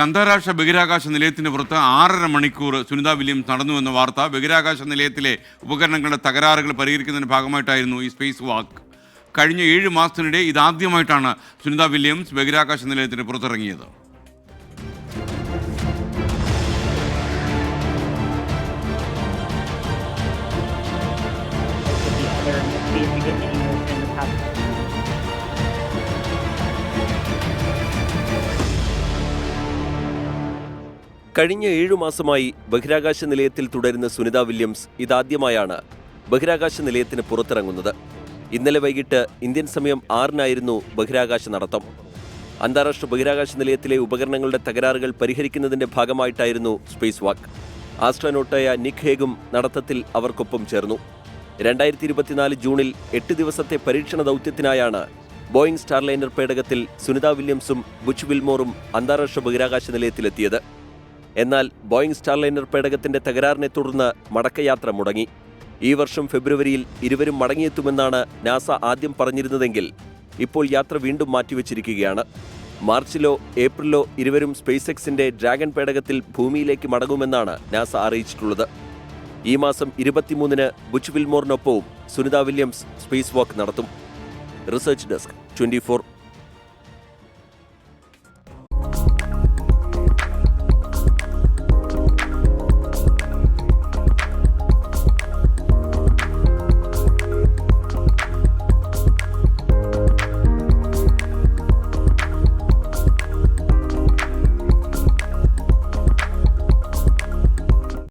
അന്താരാഷ്ട്ര ബഹിരാകാശ നിലയത്തിന് പുറത്ത് 6.5 മണിക്കൂർ സുനിത വില്യംസ് നടന്നുവെന്ന വാർത്ത. ബഹിരാകാശ നിലയത്തിലെ ഉപകരണങ്ങളുടെ തകരാറുകൾ പരിഹരിക്കുന്നതിന്റെ ഭാഗമായിട്ടായിരുന്നു ഈ സ്പേസ് വാക്ക്. കഴിഞ്ഞ 7 മാസത്തിനിടെ ഇതാദ്യമായിട്ടാണ് സുനിത വില്യംസ് ബഹിരാകാശ നിലയത്തിന് പുറത്തിറങ്ങിയത്. കഴിഞ്ഞ 7 മാസമായി ബഹിരാകാശ നിലയത്തിൽ തുടരുന്ന സുനിത വില്യംസ് ഇതാദ്യമായാണ് ബഹിരാകാശ നിലയത്തിന് പുറത്തിറങ്ങുന്നത്. ഇന്നലെ വൈകിട്ട് ഇന്ത്യൻ സമയം 6-നായിരുന്നു ബഹിരാകാശ നടത്തം. അന്താരാഷ്ട്ര ബഹിരാകാശ നിലയത്തിലെ ഉപകരണങ്ങളുടെ തകരാറുകൾ പരിഹരിക്കുന്നതിന്റെ ഭാഗമായിട്ടായിരുന്നു സ്പേസ് വാക്ക്. ആസ്ട്രോനോട്ടായ നിക് ഹേഗും നടത്തത്തിൽ അവർക്കൊപ്പം ചേർന്നു. 2024 ജൂണിൽ 8 ദിവസത്തെ പരീക്ഷണ ദൗത്യത്തിനായാണ് ബോയിംഗ് സ്റ്റാർലൈനർ പേടകത്തിൽ സുനിത വില്യംസും ബുച്ച് വിൽമോറും അന്താരാഷ്ട്ര ബഹിരാകാശ നിലയത്തിലെത്തിയത്. എന്നാൽ ബോയിംഗ് സ്റ്റാർലൈനർ പേടകത്തിന്റെ തകരാറിനെ തുടർന്ന് മടക്കയാത്ര മുടങ്ങി. ഈ വർഷം ഫെബ്രുവരിയിൽ ഇരുവരും മടങ്ങിയെത്തുമെന്നാണ് നാസ ആദ്യം പറഞ്ഞിരുന്നതെങ്കിൽ ഇപ്പോൾ യാത്ര വീണ്ടും മാറ്റിവെച്ചിരിക്കുകയാണ്. മാർച്ചിലോ ഏപ്രിലോ ഇരുവരും സ്പേസ് എക്സിന്റെ ഡ്രാഗൺ പേടകത്തിൽ ഭൂമിയിലേക്ക് മടങ്ങുമെന്നാണ് നാസ അറിയിച്ചിട്ടുള്ളത്. ഈ മാസം 23-ന് ബുച്ച് വിൽമോറിനൊപ്പവും സുനിത വില്യംസ് സ്പേസ് വാക്ക് നടത്തും. Research desk 24.